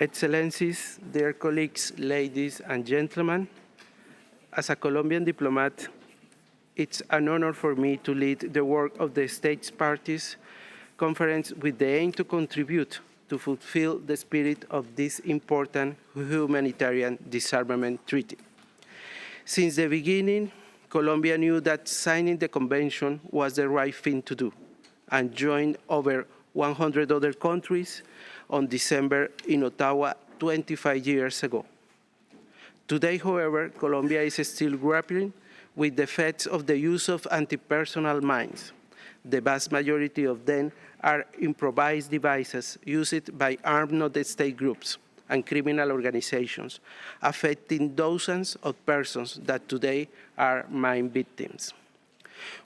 Excellencies, dear colleagues, ladies and gentlemen, as a Colombian diplomat, it's an honor for me to lead the work of the States Parties Conference with the aim to contribute to fulfill the spirit of this important humanitarian disarmament treaty. Since the beginning, Colombia knew that signing the convention was the right thing to do and joined over 100 other countries on December in Ottawa 25 years ago. Today, however, Colombia is still grappling with the effects of the use of anti-personnel mines. The vast majority of them are improvised devices used by armed non-state groups and criminal organizations, affecting dozens of persons that today are mine victims.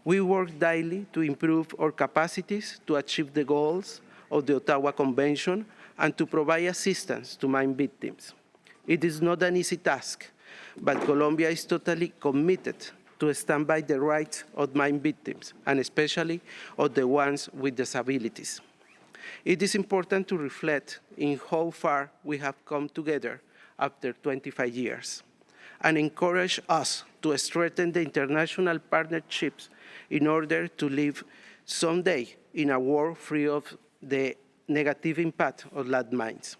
We work daily to improve our capacities to achieve the goals of the Ottawa Convention and to provide assistance to mine victims. It is not an easy task, but Colombia is totally committed to stand by the rights of mine victims, and especially of the ones with disabilities. It is important to reflect in how far we have come together after 25 years, and encourage us to strengthen the international partnerships in order to live someday in a world free of the negative impact of landmines.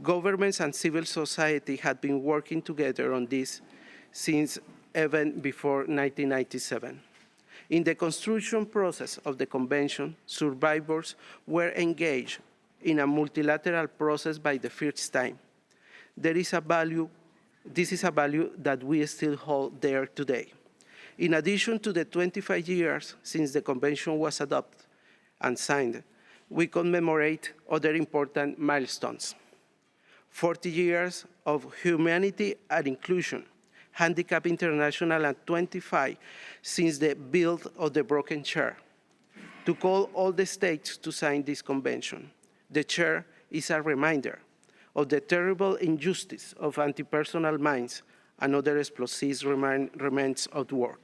Governments and civil society have been working together on this since even before 1997. In the construction process of the convention, survivors were engaged in a multilateral process by the first time. This is a value that we still hold dear today. In addition to the 25 years since the convention was adopted and signed, we commemorate other important milestones. 40 years of humanity and inclusion, Handicap International, and 25 since the build of the broken chair, to call all the states to sign this convention. The chair is a reminder of the terrible injustice of anti-personnel mines and other explosives remains of war.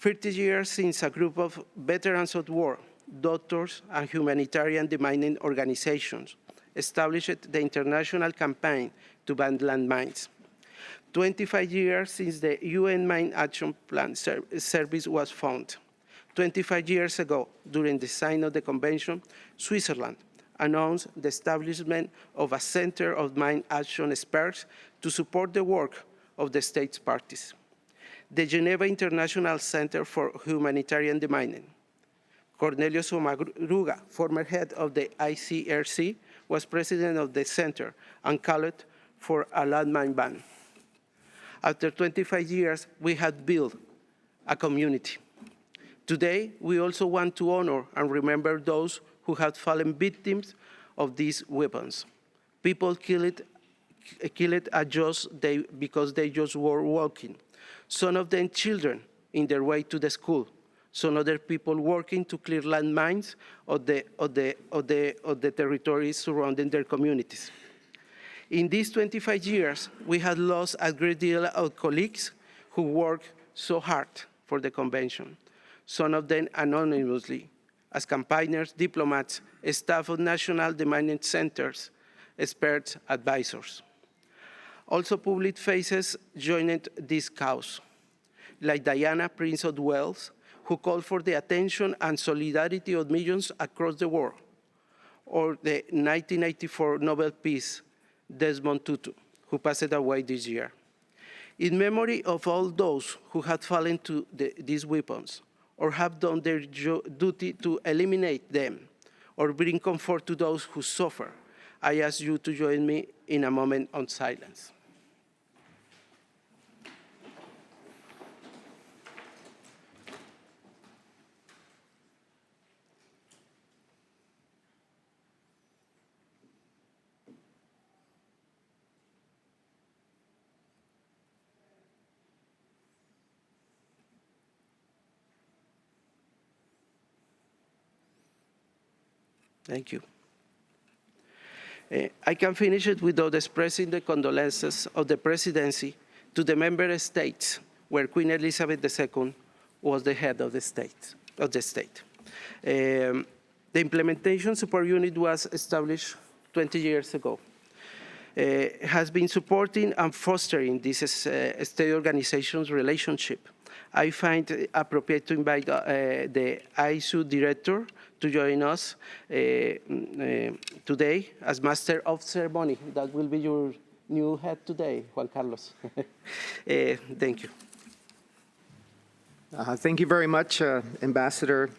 30 years since a group of veterans of war, doctors, and humanitarian demining organizations established the international campaign to ban landmines. 25 years since the UN Mine Action Plan Service was founded. 25 years ago, during the sign of the convention, Switzerland announced the establishment of a Center of Mine Action Experts to support the work of the states parties. The Geneva International Center for Humanitarian Demining. Cornelio Sommaruga, former head of the ICRC, was president of the center and called for a landmine ban. After 25 years, we had built a community. Today, we also want to honor and remember those who have fallen victims of these weapons. People killed because they just were walking. Some of them children in their way to the school. Some other people working to clear landmines of the territories surrounding their communities. In these 25 years, we have lost a great deal of colleagues who worked so hard for the convention, some of them anonymously, as campaigners, diplomats, staff of national demining centers, experts, advisors. Also, public faces joined this cause, like Diana, Prince of Wales, who called for the attention and solidarity of millions across the world, or the 1984 Nobel Peace Desmond Tutu, who passed away this year. In memory of all those who had fallen to these weapons, or have done their duty to eliminate them, or bring comfort to those who suffer, I ask you to join me in a moment of silence. Thank you. I can finish it without expressing the condolences of the presidency to the member states where Queen Elizabeth II was the head of the state. The implementation support unit was established 20 years ago. has been supporting and fostering this state organizations relationship. I find it appropriate to invite the ISU Director to join us today as Master of Ceremony. That will be your new head today, Juan Carlos. Thank you. Thank you very much, Ambassador,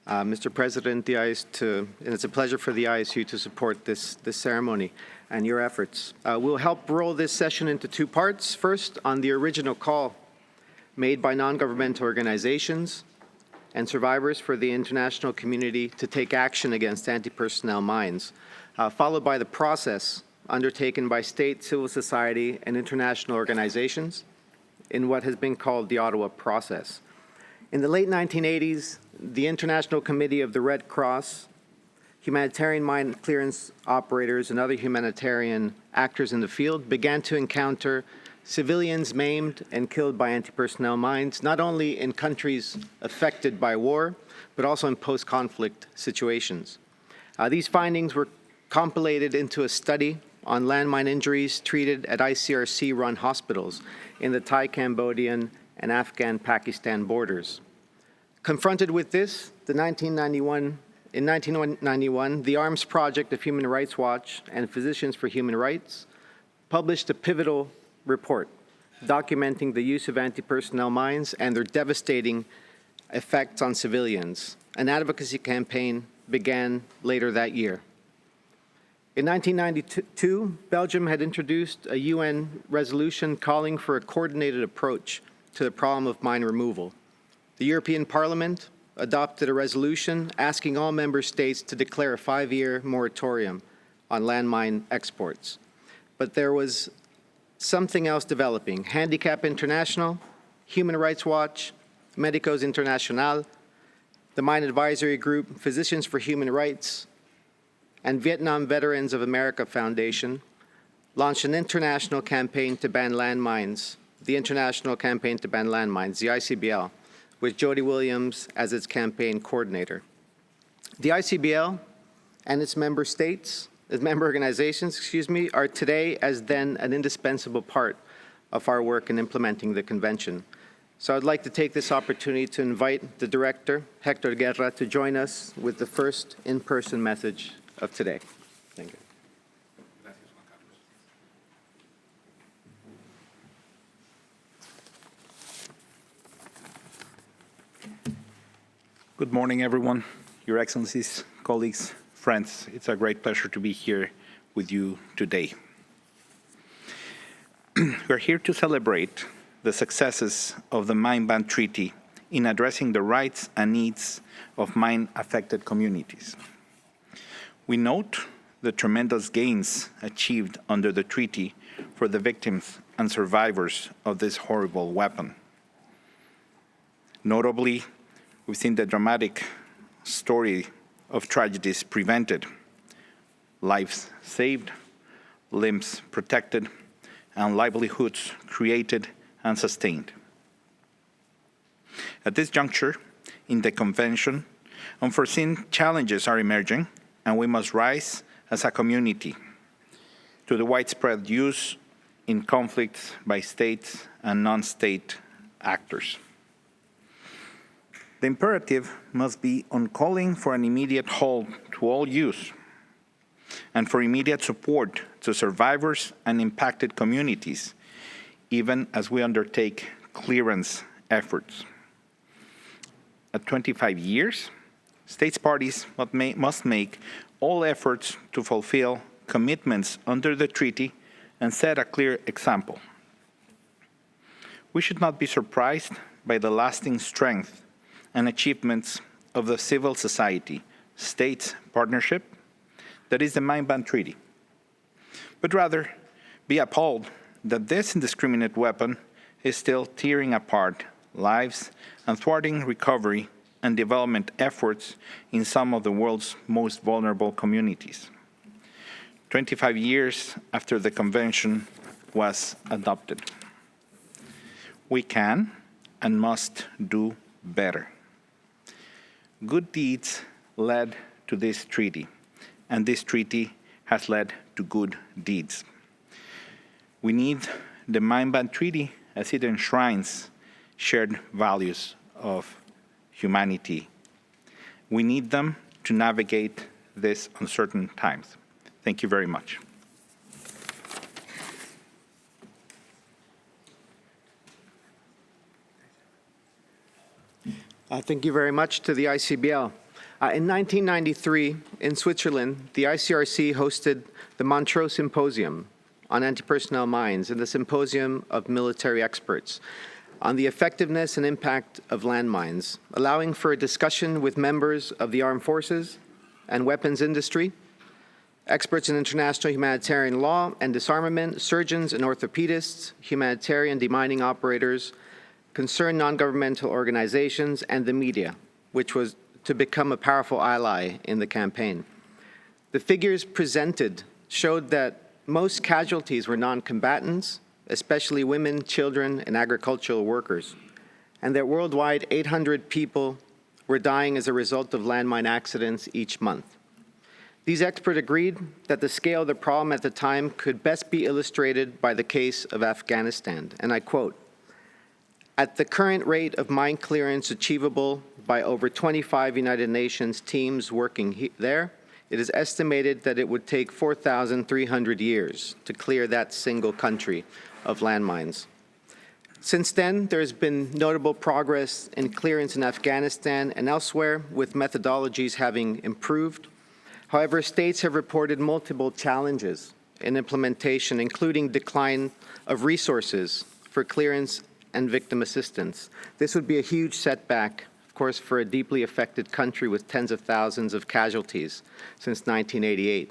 Mr. President, and it's a pleasure for the ISU to support this ceremony and your efforts. We'll help roll this session into two parts. First, on the original call made by non-governmental organizations and survivors for the international community to take action against anti-personnel mines, followed by the process undertaken by state, civil society, and international organizations in what has been called the Ottawa Process. In the late 1980s, the International Committee of the Red Cross, humanitarian mine clearance operators, and other humanitarian actors in the field began to encounter civilians maimed and killed by anti-personnel mines, not only in countries affected by war, but also in post-conflict situations. These findings were compilated into a study on landmine injuries treated at ICRC-run hospitals in the Thai, Cambodian, and Afghan-Pakistan borders. Confronted with this, in 1991, the Arms Project of Human Rights Watch and Physicians for Human Rights published a pivotal report documenting the use of anti-personnel mines and their devastating effects on civilians. An advocacy campaign began later that year. In 1992, Belgium had introduced a UN resolution calling for a coordinated approach to the problem of mine removal. The European Parliament adopted a resolution asking all member states to declare a 5-year moratorium on landmine exports. But there was something else developing. Handicap International, Human Rights Watch, Médicos International, the Mine Advisory Group, Physicians for Human Rights, and Vietnam Veterans of America Foundation launched an international campaign to ban landmines, the International Campaign to Ban Landmines, the ICBL, with Jody Williams as its campaign coordinator. The ICBL and its member organizations, are today as then an indispensable part of our work in implementing the convention. So I'd like to take this opportunity to invite the director, Hector Guerra, to join us with the first in-person message of today. Thank you. Good morning, everyone, Your Excellencies, colleagues, friends. It's a great pleasure to be here with you today. We're here to celebrate the successes of the Mine Ban Treaty in addressing the rights and needs of mine-affected communities. We note the tremendous gains achieved under the treaty for the victims and survivors of this horrible weapon. Notably, we've seen the dramatic story of tragedies prevented, lives saved, limbs protected, and livelihoods created and sustained. At this juncture, in the Convention, unforeseen challenges are emerging, and we must rise as a community to the widespread use in conflicts by states and non-state actors. The imperative must be on calling for an immediate halt to all use and for immediate support to survivors and impacted communities, even as we undertake clearance efforts. At 25 years, states parties must make all efforts to fulfill commitments under the treaty and set a clear example. We should not be surprised by the lasting strength and achievements of the civil society states partnership that is the Mine Ban Treaty, but rather be appalled that this indiscriminate weapon is still tearing apart lives and thwarting recovery and development efforts in some of the world's most vulnerable communities. 25 years after the convention was adopted. We can and must do better. Good deeds led to this treaty, and this treaty has led to to good deeds. We need the Mine Ban Treaty as it enshrines shared values of humanity. We need them to navigate these uncertain times. Thank you very much. Thank you very much to the ICBL. In 1993, in Switzerland, the ICRC hosted the Montreux Symposium on anti-personnel mines and the Symposium of Military Experts on the effectiveness and impact of landmines, allowing for a discussion with members of the armed forces and weapons industry, experts in international humanitarian law and disarmament, surgeons and orthopedists, humanitarian demining operators, concerned non-governmental organizations, and the media, which was to become a powerful ally in the campaign. The figures presented showed that most casualties were non-combatants, especially women, children, and agricultural workers, and that worldwide 800 people were dying as a result of landmine accidents each month. These experts agreed that the scale of the problem at the time could best be illustrated by the case of Afghanistan, and I quote, "At the current rate of mine clearance achievable by over 25 United Nations teams working there, it is estimated that it would take 4,300 years to clear that single country of landmines." Since then, there has been notable progress in clearance in Afghanistan and elsewhere, with methodologies having improved. However, states have reported multiple challenges in implementation, including decline of resources for clearance and victim assistance. This would be a huge setback, of course, for a deeply affected country with tens of thousands of casualties since 1988.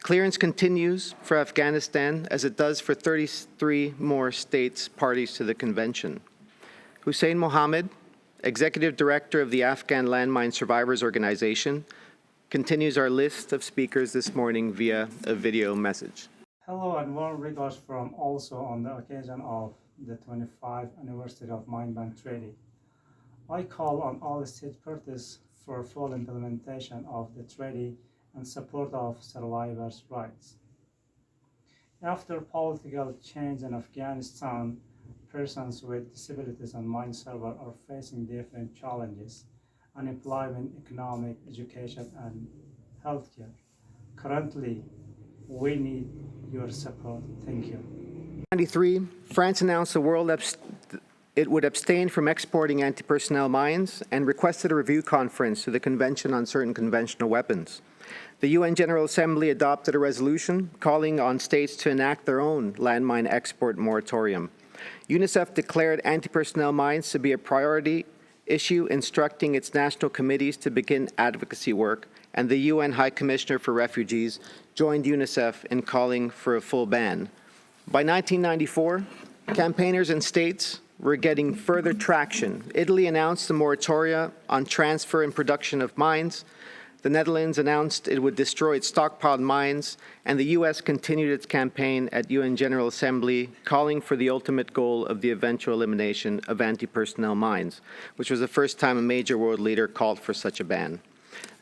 Clearance continues for Afghanistan, as it does for 33 more states parties to the convention. Hussein Mohammed, Executive Director of the Afghan Landmine Survivors Organization, continues our list of speakers this morning via a video message. Hello and warm regards from also on the occasion of the 25th anniversary of Mine Ban Treaty. I call on all state parties for full implementation of the treaty and support of survivors' rights. After political change in Afghanistan, persons with disabilities and mine survivors are facing different challenges: unemployment, economic, education, and healthcare. Currently, we need your support. Thank you. In 1993, France announced the world it would abstain from exporting anti-personnel mines and requested a review conference to the Convention on Certain Conventional Weapons. The UN General Assembly adopted a resolution calling on states to enact their own landmine export moratorium. UNICEF declared anti-personnel mines to be a priority issue, instructing its national committees to begin advocacy work, and the UN High Commissioner for Refugees joined UNICEF in calling for a full ban. By 1994, campaigners in states were getting further traction. Italy announced a moratoria on transfer and production of mines. The Netherlands announced it would destroy its stockpiled mines, and the U.S. continued its campaign at UN General Assembly, calling for the ultimate goal of the eventual elimination of anti-personnel mines, which was the first time a major world leader called for such a ban.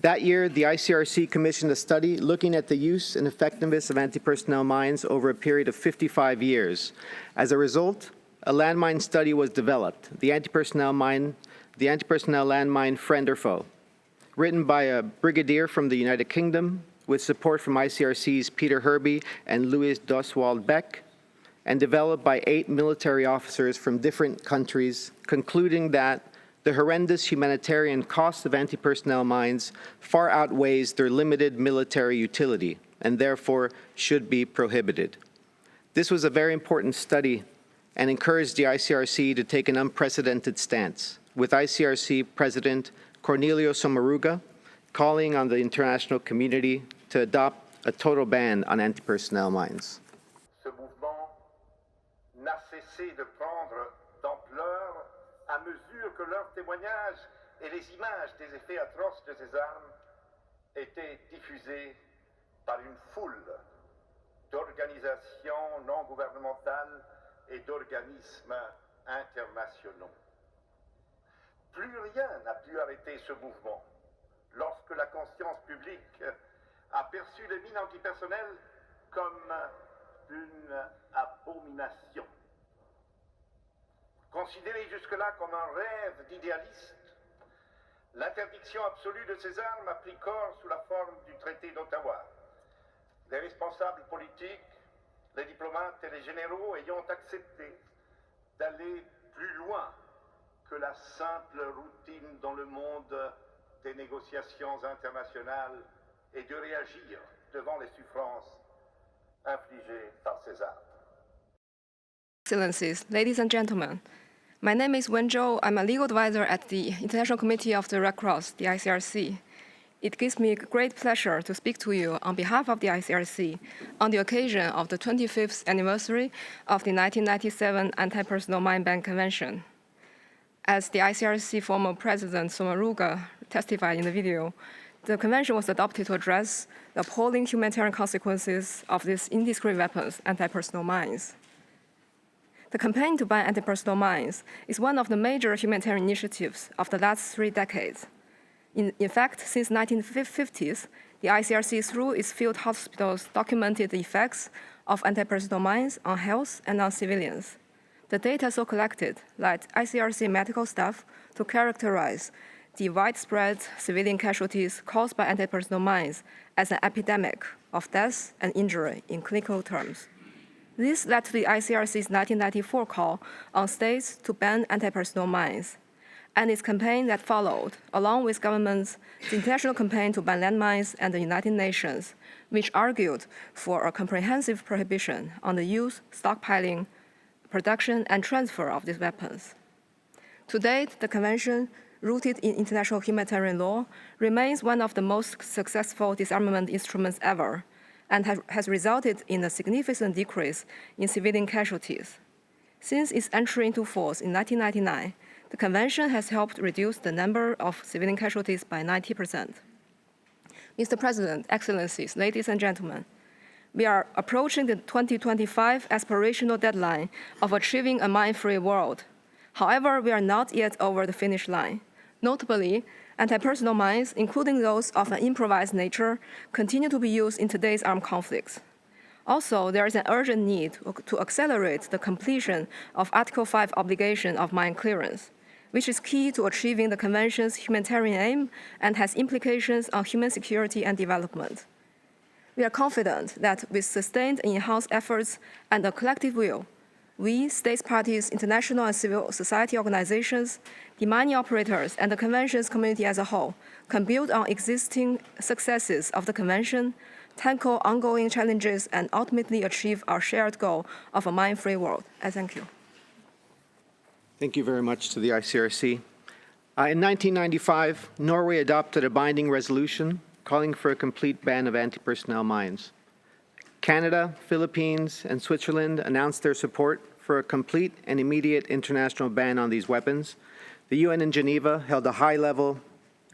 That year, the ICRC commissioned a study looking at the use and effectiveness of anti-personnel mines over a period of 55 years. As a result, a landmine study was developed, the anti-personnel landmine Friend or Foe, written by a brigadier from the United Kingdom with support from ICRC's Peter Herby and Louis Doswald Beck, and developed by 8 military officers from different countries, concluding that the horrendous humanitarian cost of anti-personnel mines far outweighs their limited military utility and therefore should be prohibited. This was a very important study and encouraged the ICRC to take an unprecedented stance, with ICRC President Cornelio Sommaruga calling on the international community to adopt a total ban on anti-personnel mines. Ce mouvement n'a cessé de prendre d'ampleur à mesure que leurs témoignages et les images des effets atroces de ces armes étaient diffusés par une foule d'organisations non gouvernementales et d'organismes internationaux. Plus rien n'a pu arrêter ce mouvement lorsque la conscience publique a perçu les mines antipersonnelles nation. Considéré jusque-là comme un rêve d'idéaliste, l'interdiction absolue de ces armes a pris corps sous la forme du traité d'Ottawa. Les responsables politiques, les diplomates et les généraux ayant accepté d'aller plus loin que la simple routine dans le monde des négociations internationales et de réagir devant les souffrances infligées par ces armes. Excellencies, ladies and gentlemen, my name is Wen Zhou. I'm a legal advisor at the International Committee of the Red Cross, the ICRC. It gives me great pleasure to speak to you on behalf of the ICRC on the occasion of the 25th anniversary of the 1997 Anti-Personnel Mine Ban Convention. As the ICRC former president Sommaruga testified in the video, the convention was adopted to address the appalling humanitarian consequences of these indiscriminate weapons, anti-personnel mines. The campaign to ban anti-personnel mines is one of the major humanitarian initiatives of the last 3 decades. In fact, since the 1950s, the ICRC, through its field hospitals, documented the effects of anti-personnel mines on health and on civilians. The data so collected led ICRC medical staff to characterize the widespread civilian casualties caused by anti-personnel mines as an epidemic of death and injury in clinical terms. This led to the ICRC's 1994 call on states to ban anti-personnel mines, and its campaign that followed, along with governments, the international campaign to ban landmines and the United Nations, which argued for a comprehensive prohibition on the use, stockpiling, production, and transfer of these weapons. To date, the convention, rooted in international humanitarian law, remains one of the most successful disarmament instruments ever, and has resulted in a significant decrease in civilian casualties. Since its entry into force in 1999, the convention has helped reduce the number of civilian casualties by 90%. Mr. President, Excellencies, ladies and gentlemen, we are approaching the 2025 aspirational deadline of achieving a mine-free world. However, we are not yet over the finish line. Notably, anti-personnel mines, including those of an improvised nature, continue to be used in today's armed conflicts. Also, there is an urgent need to accelerate the completion of Article 5 obligation of mine clearance, which is key to achieving the Convention's humanitarian aim and has implications on human security and development. We are confident that with sustained and enhanced efforts and a collective will, we, states parties, international and civil society organizations, the mining operators, and the Convention's community as a whole can build on existing successes of the Convention, tackle ongoing challenges, and ultimately achieve our shared goal of a mine-free world. I thank you. Thank you very much to the ICRC. In 1995, Norway adopted a binding resolution calling for a complete ban of anti-personnel mines. Canada, Philippines, and Switzerland announced their support for a complete and immediate international ban on these weapons. The UN in Geneva held a high-level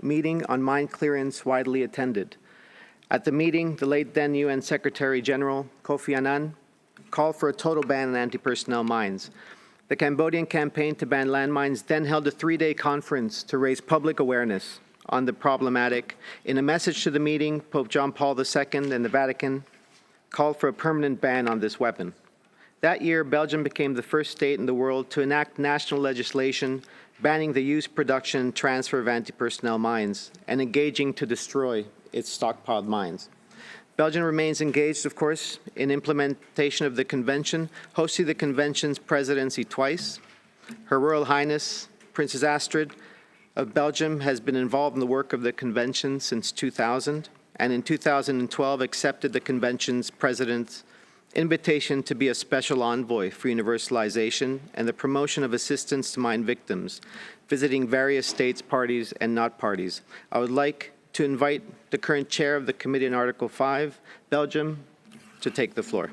meeting on mine clearance widely attended. At the meeting, the late then UN Secretary General Kofi Annan called for a total ban on anti-personnel mines. The Cambodian campaign to ban landmines then held a 3-day conference to raise public awareness on the problematic. In a message to the meeting, Pope John Paul II and the Vatican called for a permanent ban on this weapon. That year, Belgium became the first state in the world to enact national legislation banning the use, production, and transfer of anti-personnel mines and engaging to destroy its stockpiled mines. Belgium remains engaged, of course, in implementation of the Convention, hosting the Convention's presidency twice. Her Royal Highness, Princess Astrid of Belgium, has been involved in the work of the Convention since 2000, and in 2012 accepted the Convention's President's invitation to be a special envoy for universalization and the promotion of assistance to mine victims, visiting various states, parties, and not parties. I would like to invite the current chair of the Committee on Article 5, Belgium, to take the floor.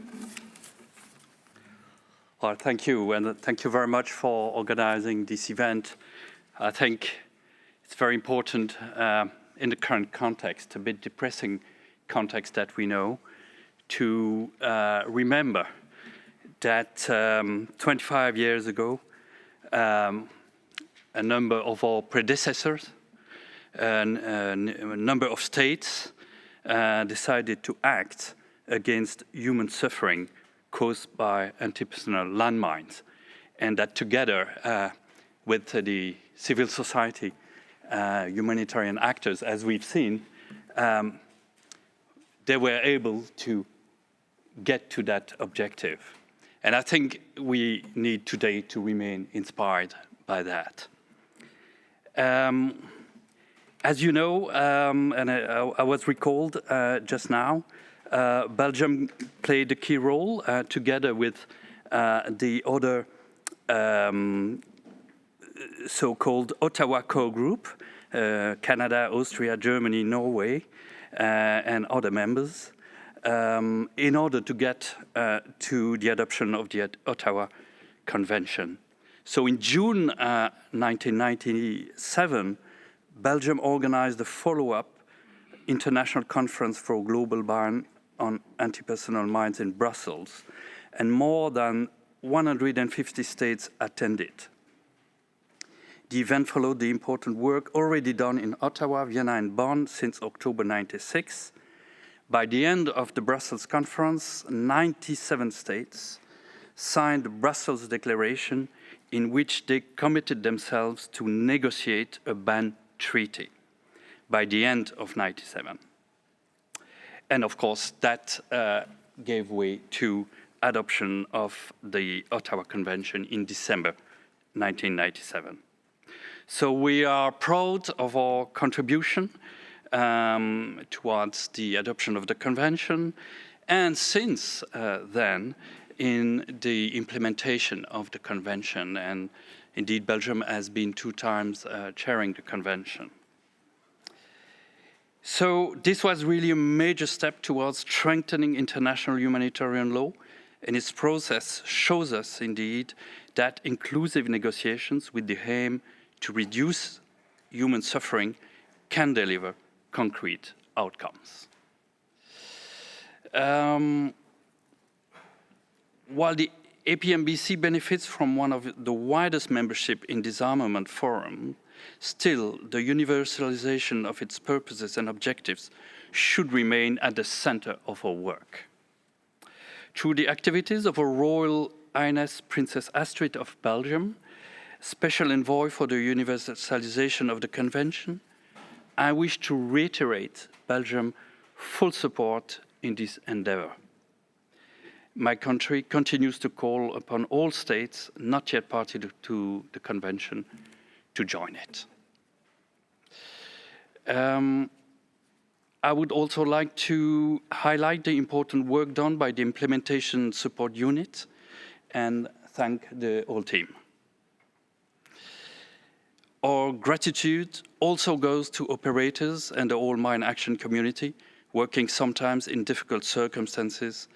Well, thank you, and thank you very much for organizing this event. I think it's very important in the current context, a bit depressing context that we know, to remember that 25 years ago, a number of our predecessors and a number of states decided to act against human suffering caused by anti-personnel landmines, and that together with the civil society, humanitarian actors, as we've seen, they were able to get to that objective. And I think we need today to remain inspired by that. As you know, and I was recalled just now, Belgium played a key role together with the other so-called Ottawa core group, Canada, Austria, Germany, Norway, and other members, in order to get to the adoption of the Ottawa Convention. So in June 1997, Belgium organized a follow-up international conference for a global ban on anti-personnel mines in Brussels, and more than 150 states attended. The event followed the important work already done in Ottawa, Vienna, and Bonn since October '96. By the end of the Brussels conference, 97 states signed the Brussels Declaration, in which they committed themselves to negotiate a ban treaty by the end of '97. And of course, that gave way to adoption of the Ottawa Convention in December 1997. So we are proud of our contribution towards the adoption of the convention, and since then, in the implementation of the convention, and indeed Belgium has been 2 times chairing the convention. So this was really a major step towards strengthening international humanitarian law, and its process shows us indeed that inclusive negotiations with the aim to reduce human suffering can deliver concrete outcomes. While the APMBC benefits from one of the widest membership in disarmament forum, still the universalization of its purposes and objectives should remain at the center of our work. Through the activities of Her Royal Highness Princess Astrid of Belgium, Special Envoy for the universalization of the Convention, I wish to reiterate Belgium's full support in this endeavor. My country continues to call upon all states not yet party to the Convention to join it. I would also like to highlight the important work done by the Implementation Support Unit and thank the whole team. Our gratitude also goes to operators and the whole mine action community, working sometimes in difficult circumstances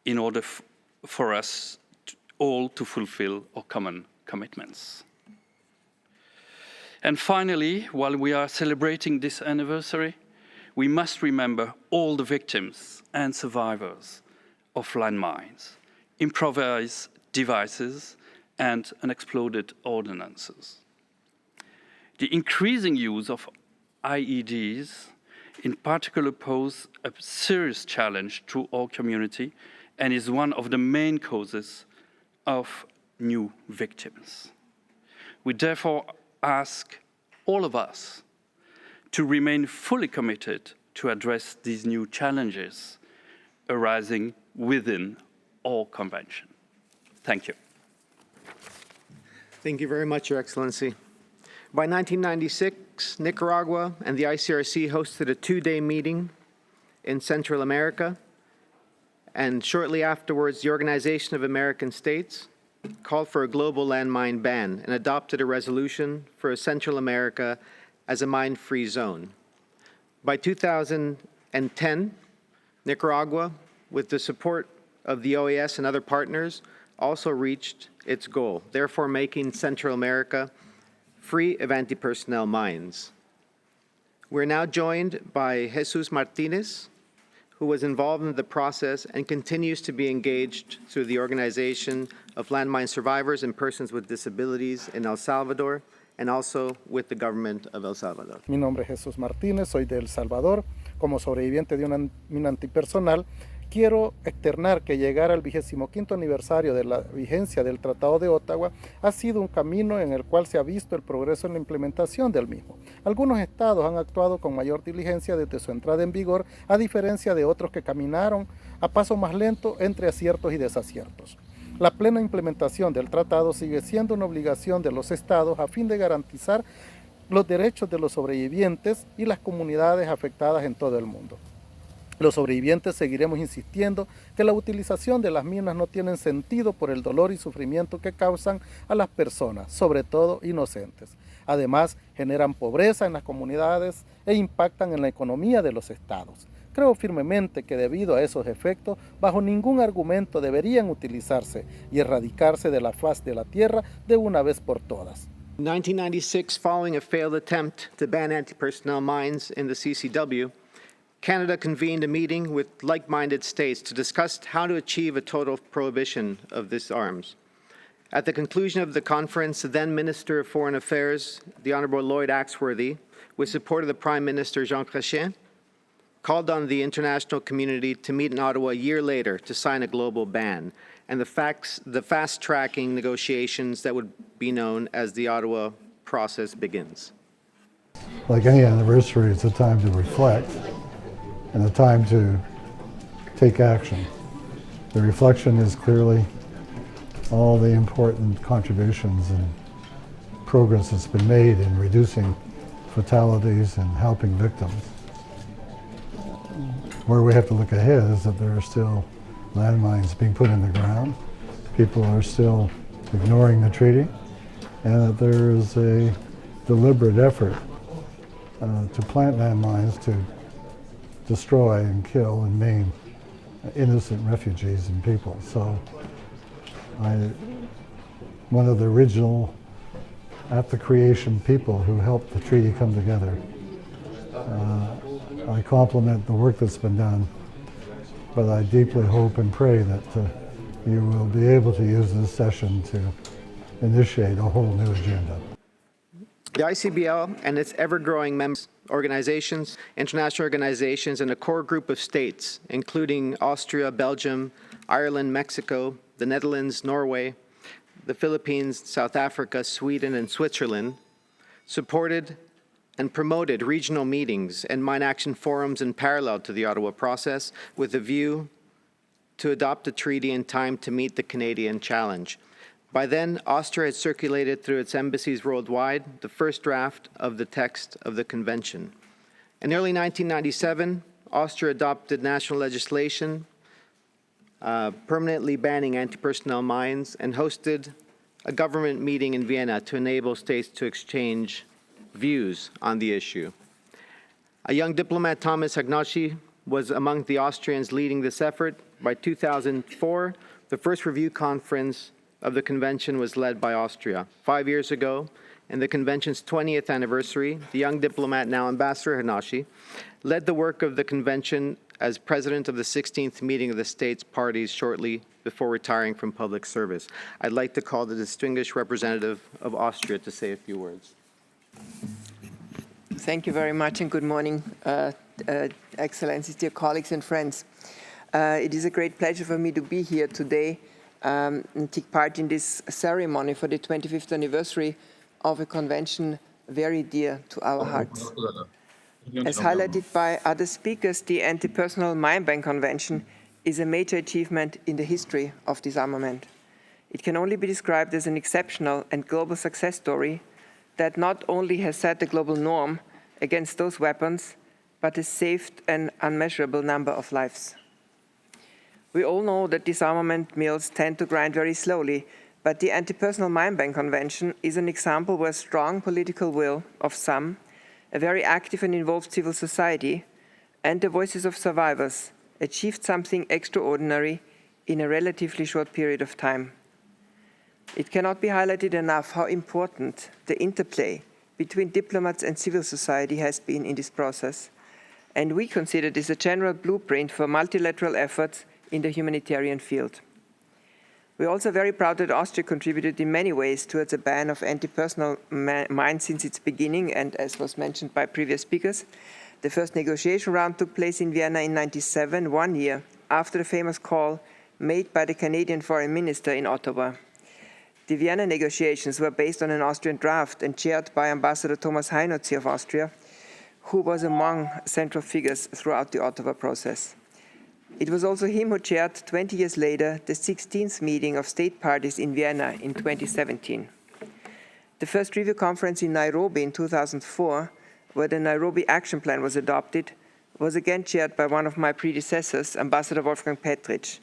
in order for us all to fulfill our common commitments. And finally, while we are celebrating this anniversary, we must remember all the victims and survivors of landmines, improvised devices, and unexploded ordnances. The increasing use of IEDs in particular pose a serious challenge to our community and is one of the main causes of new victims. We therefore ask all of us to remain fully committed to address these new challenges arising within our convention. Thank you. Thank you very much, Your Excellency. By 1996, Nicaragua and the ICRC hosted a 2-day meeting in Central America, and shortly afterwards, the Organization of American States called for a global landmine ban and adopted a resolution for Central America as a mine-free zone. By 2010, Nicaragua, with the support of the OAS and other partners, also reached its goal, therefore making Central America free of anti-personnel mines. We're now joined by Jesus Martinez, who was involved in the process and continues to be engaged through the Organization of Landmine Survivors and Persons with Disabilities in El Salvador, and also with the government of El Salvador. Mi nombre es Jesús Martínez, soy de El Salvador, como sobreviviente de una mina antipersonal quiero externar que llegar al 25º aniversario de la vigencia del Tratado de Ottawa ha sido un camino en el cual se ha visto el progreso en la implementación del mismo. Algunos estados han actuado con mayor diligencia desde su entrada en vigor, a diferencia de otros que caminaron a paso más lento entre aciertos y desaciertos. La plena implementación del tratado sigue siendo una obligación de los estados a fin de garantizar los derechos de los sobrevivientes y las comunidades afectadas en todo el mundo. Los sobrevivientes seguiremos insistiendo que la utilización de las minas no tiene sentido por el dolor y sufrimiento que causan a las personas, sobre todo inocentes. Además, generan pobreza en las comunidades e impactan en la economía de los estados. Creo firmemente que debido a esos efectos, bajo ningún argumento deberían utilizarse y erradicarse de la faz de la tierra de una vez por todas. In 1996, following a failed attempt to ban anti-personnel mines in the CCW, Canada convened a meeting with like-minded states to discuss how to achieve a total prohibition of these arms. At the conclusion of the conference, the then Minister of Foreign Affairs, the Honourable Lloyd Axworthy, with support of the Prime Minister Jean Chrétien, called on the international community to meet in Ottawa a year later to sign a global ban, and the fast-tracking negotiations that would be known as the Ottawa Process begins. Like any anniversary, it's a time to reflect and a time to take action. The reflection is clearly all the important contributions and progress that's been made in reducing fatalities and helping victims. Where we have to look ahead is that there are still landmines being put in the ground, people are still ignoring the treaty, and that there is a deliberate effort to plant landmines to destroy and kill and maim innocent refugees and people. So one of the original, at the creation, people who helped the treaty come together. I compliment the work that's been done, but I deeply hope and pray that you will be able to use this session to initiate a whole new agenda. The ICBL and its ever-growing member organizations, international organizations, and a core group of states, including Austria, Belgium, Ireland, Mexico, the Netherlands, Norway, the Philippines, South Africa, Sweden, and Switzerland, supported and promoted regional meetings and mine action forums in parallel to the Ottawa Process with a view to adopt a treaty in time to meet the Canadian challenge. By then, Austria had circulated through its embassies worldwide the first draft of the text of the convention. In early 1997, Austria adopted national legislation permanently banning anti-personnel mines and hosted a government meeting in Vienna to enable states to exchange views on the issue. A young diplomat, Thomas Hagnoschi, was among the Austrians leading this effort. By 2004, the first review conference of the convention was led by Austria. 5 years ago, in the convention's 20th anniversary, the young diplomat, now Ambassador Hagnoschi, led the work of the convention as president of the 16th meeting of the states parties shortly before retiring from public service. I'd like to call the distinguished representative of Austria to say a few words. Thank you very much and good morning, Excellencies, dear colleagues and friends. It is a great pleasure for me to be here today and take part in this ceremony for the 25th anniversary of a convention very dear to our hearts. As highlighted by other speakers, the Anti-Personnel Mine Ban Convention is a major achievement in the history of disarmament. It can only be described as an exceptional and global success story that not only has set the global norm against those weapons, but has saved an unmeasurable number of lives. We all know that disarmament mills tend to grind very slowly, but the Anti-Personnel Mine Ban Convention is an example where strong political will of some, a very active and involved civil society, and the voices of survivors achieved something extraordinary in a relatively short period of time. It cannot be highlighted enough how important the interplay between diplomats and civil society has been in this process, and we consider this a general blueprint for multilateral efforts in the humanitarian field. We are also very proud that Austria contributed in many ways towards a ban of anti-personnel mines since its beginning, and as was mentioned by previous speakers, the first negotiation round took place in Vienna in 1997, 1 year after the famous call made by the Canadian Foreign Minister in Ottawa. The Vienna negotiations were based on an Austrian draft and chaired by Ambassador Thomas Heinotzi of Austria, who was among central figures throughout the Ottawa process. It was also him who chaired 20 years later the 16th meeting of state parties in Vienna in 2017. The first review conference in Nairobi in 2004, where the Nairobi Action Plan was adopted, was again chaired by one of my predecessors, Ambassador Wolfgang Petritsch.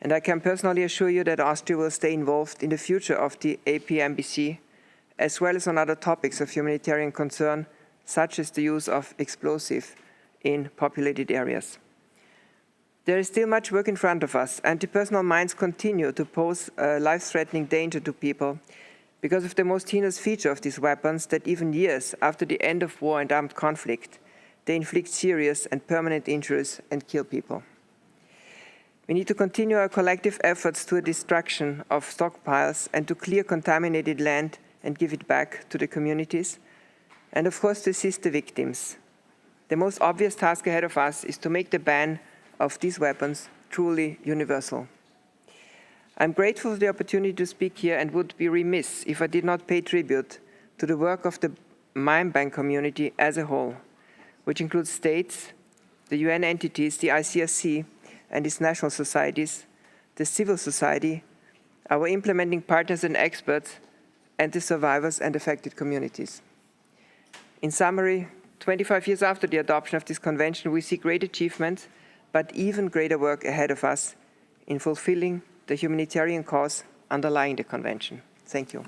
And I can personally assure you that Austria will stay involved in the future of the APMBC, as well as on other topics of humanitarian concern, such as the use of explosives in populated areas. There is still much work in front of us. Anti-personnel mines continue to pose a life-threatening danger to people because of the most heinous feature of these weapons, that even years after the end of war and armed conflict, they inflict serious and permanent injuries and kill people. We need to continue our collective efforts to a destruction of stockpiles and to clear contaminated land and give it back to the communities, and of course to assist the victims. The most obvious task ahead of us is to make the ban of these weapons truly universal. I'm grateful for the opportunity to speak here and would be remiss if I did not pay tribute to the work of the mine ban community as a whole, which includes states, the UN entities, the ICRC and its national societies, the civil society, our implementing partners and experts, and the survivors and affected communities. In summary, 25 years after the adoption of this convention, we see great achievements, but even greater work ahead of us in fulfilling the humanitarian cause underlying the convention. Thank you.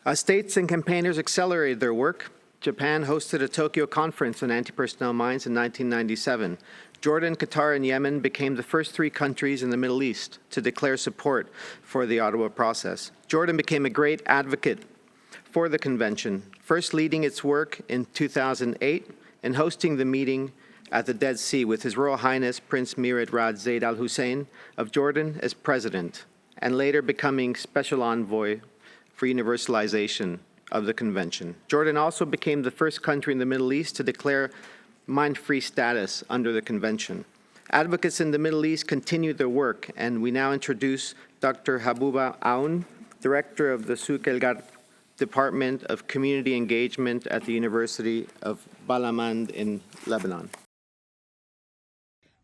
As states and campaigners accelerated their work, Japan hosted a Tokyo conference on anti-personnel mines in 1997. Jordan, Qatar, and Yemen became the first 3 countries in the Middle East to declare support for the Ottawa Process. Jordan became a great advocate for the convention, first leading its work in 2008 and hosting the meeting at the Dead Sea with His Royal Highness Prince Mirad Rad Zaid Al Hussein of Jordan as president, and later becoming special envoy for universalization of the convention. Jordan also became the first country in the Middle East to declare mine-free status under the convention. Advocates in the Middle East continued their work, and we now introduce Dr. Habbouba Aoun, Director of the Souk El Gharb Department of Community Engagement at the University of Balamand in Lebanon.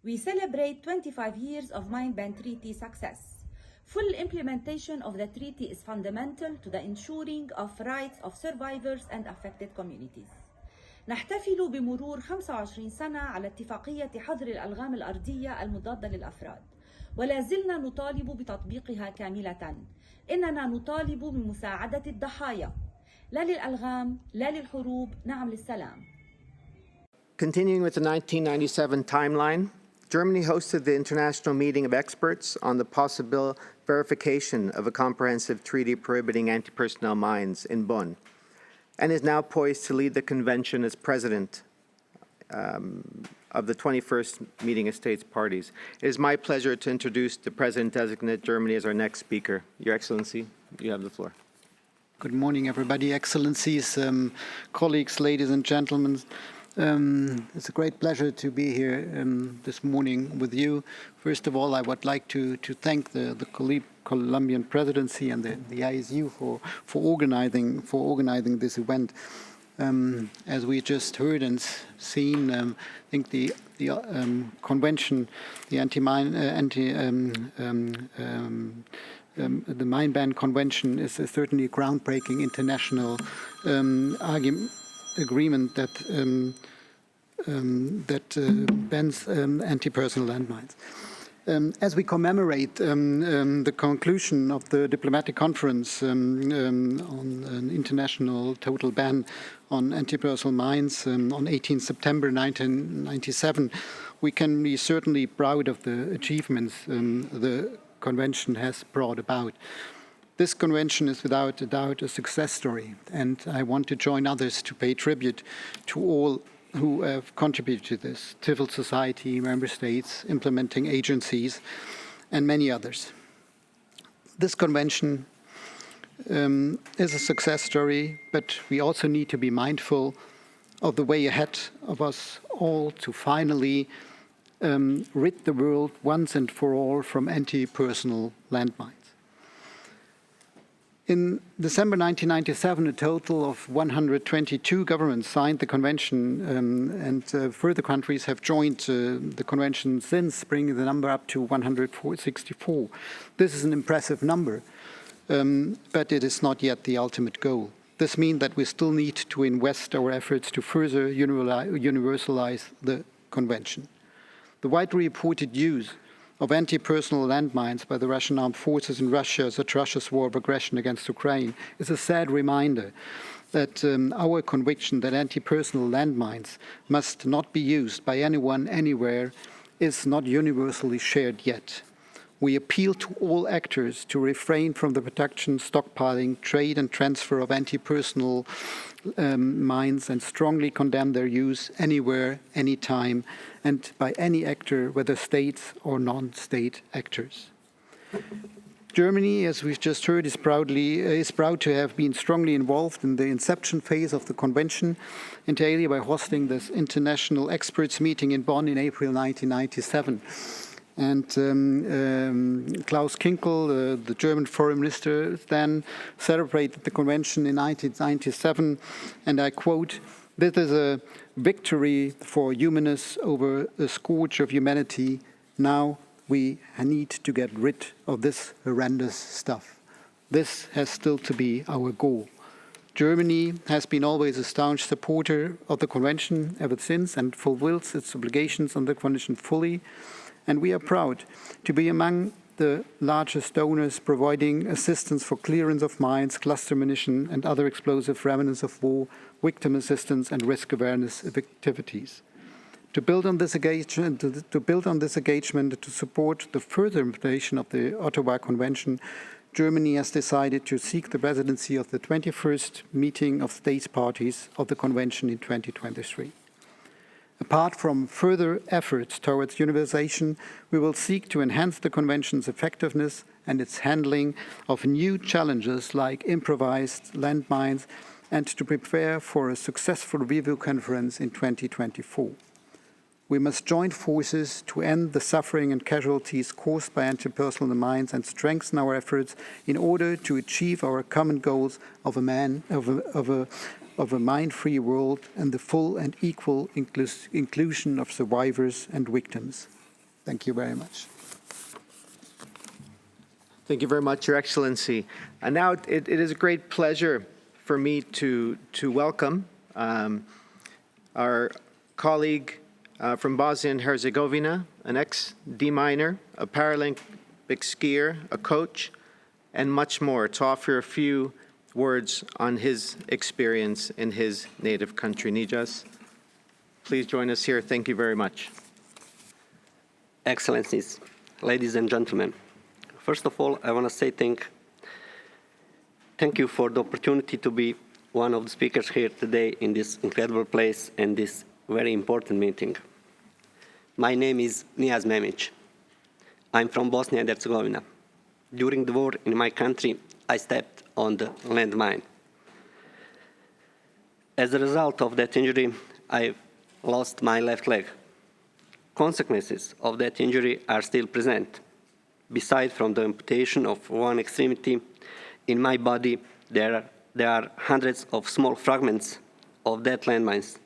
We celebrate 25 years of Mine Ban Treaty success. Full implementation of the treaty is fundamental to the ensuring of rights of survivors and affected communities. نحتفل بمرور 25 سنة على اتفاقية حظر الألغام الأرضية المضادة للأفراد، ولا زلنا نطالب بتطبيقها كاملة. إننا نطالب بمساعدة الضحايا، لا للألغام، لا للحروب، نعم للسلام. Continuing with the 1997 timeline, Germany hosted the international meeting of experts on the possible verification of a comprehensive treaty prohibiting anti-personnel mines in Bonn, and is now poised to lead the convention as president of the 21st meeting of states parties. It is my pleasure to introduce the President-designate Germany as our next speaker. Your Excellency, you have the floor. Good morning, everybody, Excellencies, colleagues, ladies and gentlemen. It's a great pleasure to be here this morning with you. First of all, I would like to thank the Colombian presidency and the ISU for organizing this event. As we just heard and seen, I think the convention, the the Mine Ban Convention is certainly a groundbreaking international agreement that bans anti-personnel landmines. As we commemorate the conclusion of the diplomatic conference on an international total ban on anti-personnel mines on 18 September 1997, we can be certainly proud of the achievements the convention has brought about. This convention is without a doubt a success story, and I want to join others to pay tribute to all who have contributed to this: civil society, member states, implementing agencies, and many others. This convention is a success story, but we also need to be mindful of the way ahead of us all to finally rid the world once and for all from anti-personal landmines. In December 1997, a total of 122 governments signed the convention, and further countries have joined the convention since, bringing the number up to 164. This is an impressive number, but it is not yet the ultimate goal. This means that we still need to invest our efforts to further universalize the convention. The widely reported use of anti-personal landmines by the Russian armed forces in Russia, such Russia's war of aggression against Ukraine, is a sad reminder that our conviction that anti-personal landmines must not be used by anyone anywhere is not universally shared yet. We appeal to all actors to refrain from the production, stockpiling, trade and transfer of anti-personal mines and strongly condemn their use anywhere, anytime, and by any actor, whether states or non-state actors. Germany, as we've just heard, is proud to have been strongly involved in the inception phase of the convention, inter alia by hosting this international experts meeting in Bonn in April 1997. And Klaus Kinkel, the German foreign minister, then celebrated the convention in 1997, and I quote, "This is a victory for humanists over a scourge of humanity. Now we need to get rid of this horrendous stuff. This has still to be our goal." Germany has been always a staunch supporter of the convention ever since and fulfills its obligations on the convention fully. And we are proud to be among the largest donors providing assistance for clearance of mines, cluster munition, and other explosive remnants of war, victim assistance, and risk awareness activities. To build on this engagement, to support the further implementation of the Ottawa Convention, Germany has decided to seek the presidency of the 21st meeting of states parties of the Convention in 2023. Apart from further efforts towards universalization, we will seek to enhance the Convention's effectiveness and its handling of new challenges like improvised landmines, and to prepare for a successful review conference in 2024. We must join forces to end the suffering and casualties caused by anti-personal mines and strengthen our efforts in order to achieve our common goals of a mine-free world and the full and equal inclusion of survivors and victims. Thank you very much. Thank you very much, Your Excellency. And now it is a great pleasure for me to welcome our colleague from Bosnia and Herzegovina, an ex-deminer, a Paralympic skier, a coach, and much more, to offer a few words on his experience in his native country. Nijaz, please join us here. Thank you very much. Excellencies, ladies and gentlemen, first of all, I want to say thank you for the opportunity to be one of the speakers here today in this incredible place and this very important meeting. My name is Nijaz Memić. I'm from Bosnia and Herzegovina. During the war in my country, I stepped on the landmine. As a result of that injury, I lost my left leg. Consequences of that injury are still present. Beside from the amputation of one extremity, in my body there are hundreds of small fragments of that landmines,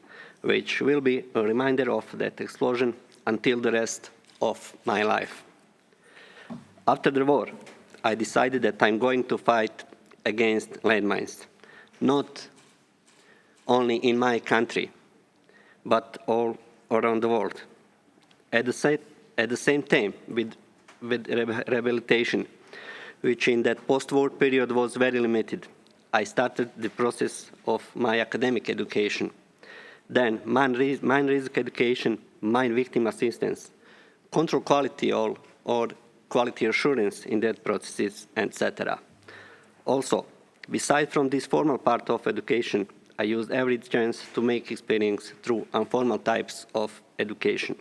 which will be a reminder of that explosion until the rest of my life. After the war, I decided that I'm going to fight against landmines, not only in my country, but all around the world. At the same time, with rehabilitation, which in that post-war period was very limited, I started the process of my academic education. Then mine risk education, mine victim assistance, control quality or quality assurance in that processes, etc. Also, beside from this formal part of education, I used every chance to make experience through informal types of education.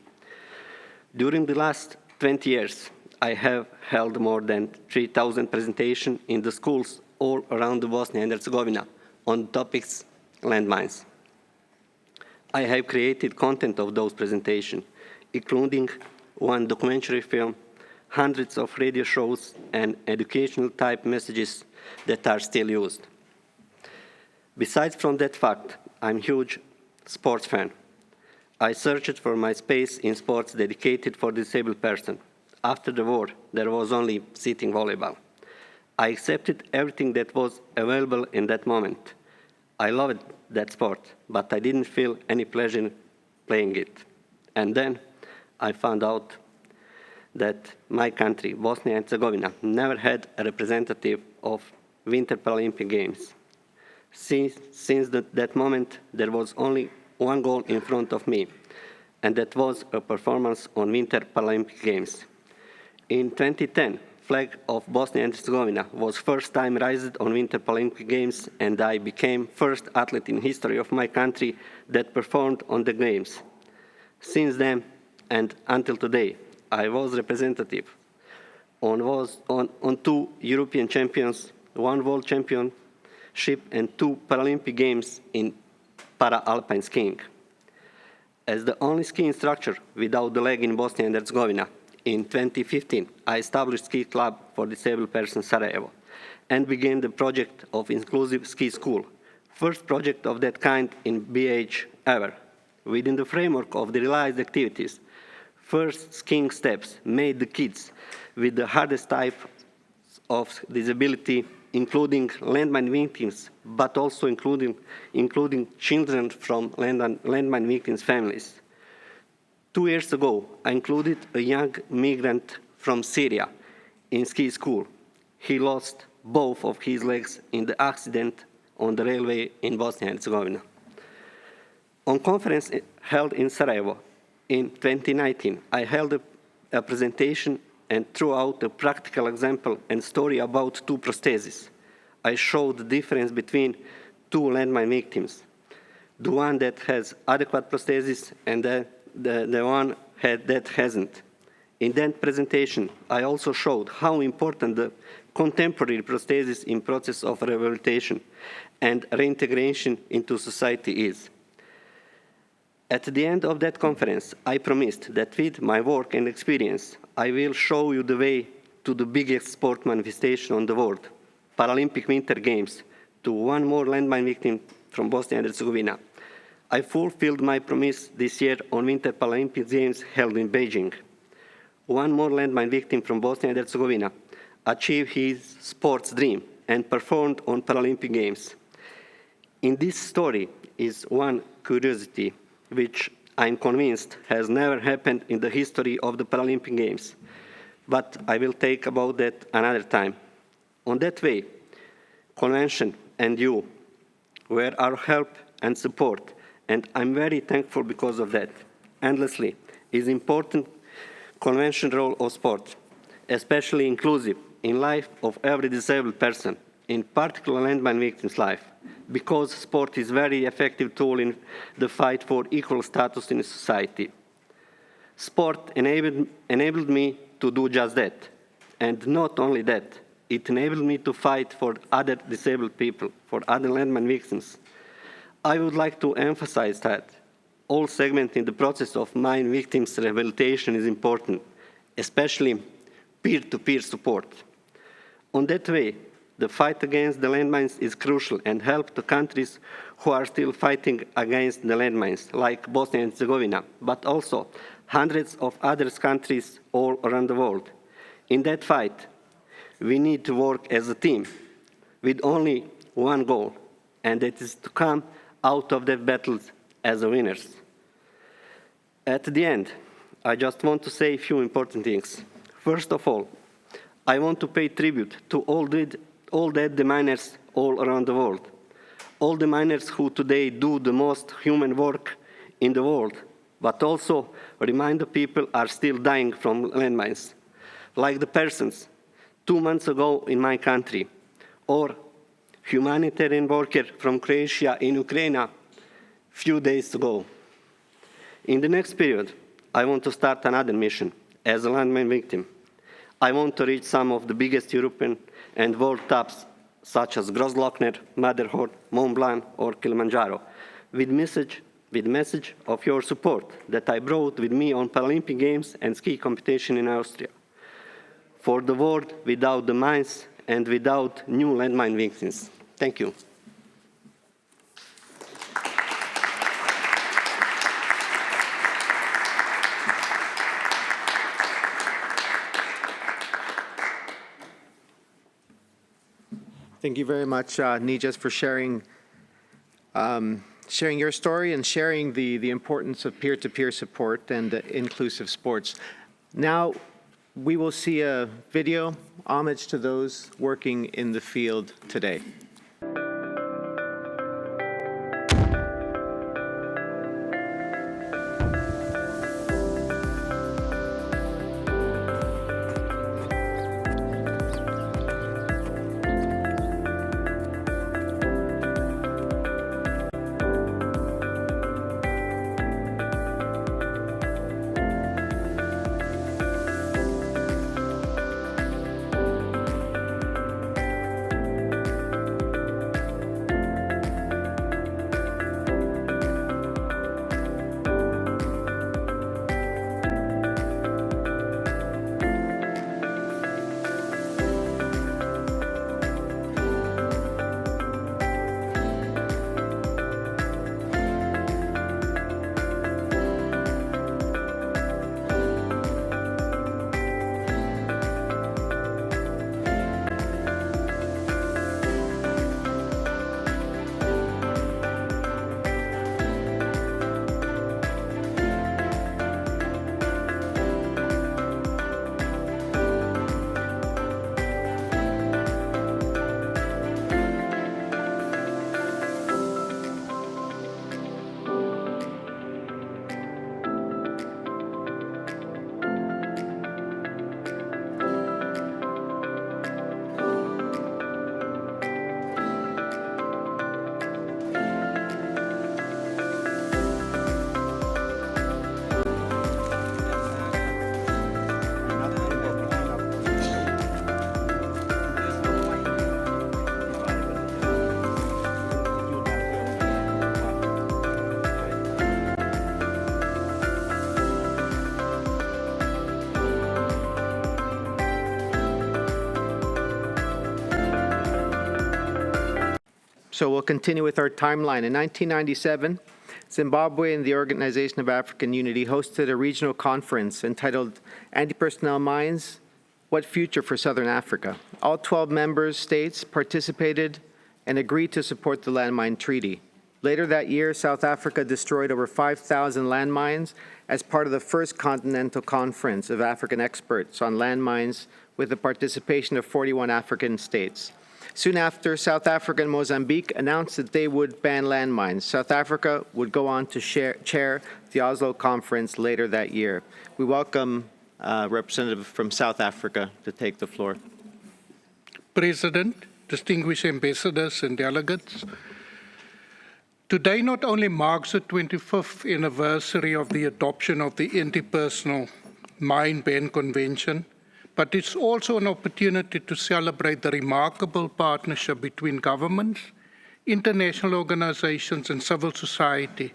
During the last 20 years, I have held more than 3,000 presentations in the schools all around Bosnia and Herzegovina on topics landmines. I have created content of those presentations including one documentary film, hundreds of radio shows, and educational type messages that are still used. Besides from that fact, I'm a huge sports fan. I searched for my space in sports dedicated for disabled person. After the war, there was only sitting volleyball. I accepted everything that was available in that moment. I loved that sport, but I didn't feel any pleasure playing it. And then I found out that my country, Bosnia and Herzegovina, never had a representative of Winter Paralympic Games. Since that moment, there was only one goal in front of me, and that was a performance on Winter Paralympic Games. In 2010, flag of Bosnia and Herzegovina was first time raised on Winter Paralympic Games, and I became first athlete in history of my country that performed on the Games. Since then, and until today, I was representative on 2 European champions, 1 world championship, and 2 Paralympic Games in para-alpine skiing. As the only ski instructor without the leg in Bosnia and Herzegovina, in 2015, I established Ski Club for Disabled Persons Sarajevo and began the project of Inclusive Ski School, first project of that kind in BH ever. Within the framework of the realized activities, first skiing steps made the kids with the hardest type of disability, including landmine victims, but also including children from landmine victims' families. 2 years ago, I included a young migrant from Syria in ski school. He lost both of his legs in the accident on the railway in Bosnia and Herzegovina. On conference held in Sarajevo in 2019, I held a presentation and threw out a practical example and story about 2 prostheses. I showed the difference between 2 landmine victims, the one that has adequate prosthesis and the one that hasn't. In that presentation, I also showed how important the contemporary prosthesis in process of rehabilitation and reintegration into society is. At the end of that conference, I promised that with my work and experience, I will show you the way to the biggest sport manifestation on the world, Paralympic Winter Games, to 1 more landmine victim from Bosnia and Herzegovina. I fulfilled my promise this year on Winter Paralympic Games held in Beijing. 1 more landmine victim from Bosnia and Herzegovina achieved his sports dream and performed on Paralympic Games. In this story is one curiosity, which I'm convinced has never happened in the history of the Paralympic Games. But I will take about that another time. On that way, Convention and you were our help and support, and I'm very thankful because of that. Endlessly is important Convention role of sport, especially inclusive in life of every disabled person, in particular landmine victims' life, because sport is a very effective tool in the fight for equal status in society. Sport enabled me to do just that, and not only that, it enabled me to fight for other disabled people, for other landmine victims. I would like to emphasize that all segments in the process of mine victims' rehabilitation is important, especially peer-to-peer support. On that way, the fight against the landmines is crucial and helps the countries who are still fighting against the landmines, like Bosnia and Herzegovina, but also hundreds of other countries all around the world. In that fight, we need to work as a team with only one goal, and that is to come out of that battles as winners. At the end, I just want to say a few important things. First of all, I want to pay tribute to all the miners all around the world, all the miners who today do the most human work in the world, but also remind the people are still dying from landmines, like the persons 2 months ago in my country, or humanitarian worker from Croatia in Ukraine a few days ago. In the next period, I want to start another mission as a landmine victim. I want to reach some of the biggest European and world tops, such as Grossglockner, Matterhorn, Mont Blanc, or Kilimanjaro, with message with the message of your support that I brought with me on Paralympic Games and ski competition in Austria. For the world without the mines and without new landmine victims. Thank you. Thank you very much, Nijaz, for sharing your story and sharing the importance of peer-to-peer support and inclusive sports. Now, we will see a video homage to those working in the field today. So we'll continue with our timeline. In 1997, Zimbabwe and the Organization of African Unity hosted a regional conference entitled Anti-Personnel Mines, What Future for Southern Africa? All 12 member states participated and agreed to support the Landmine Treaty. Later that year, South Africa destroyed over 5,000 landmines as part of the First Continental Conference of African Experts on Landmines with the participation of 41 African states. Soon after, South Africa and Mozambique announced that they would ban landmines. South Africa would go on to chair the Oslo Conference later that year. We welcome a representative from South Africa to take the floor. President, distinguished ambassadors and delegates, today not only marks the 25th anniversary of the adoption of the Anti-Personnel Mine Ban Convention, but it's also an opportunity to celebrate the remarkable partnership between governments, international organizations, and civil society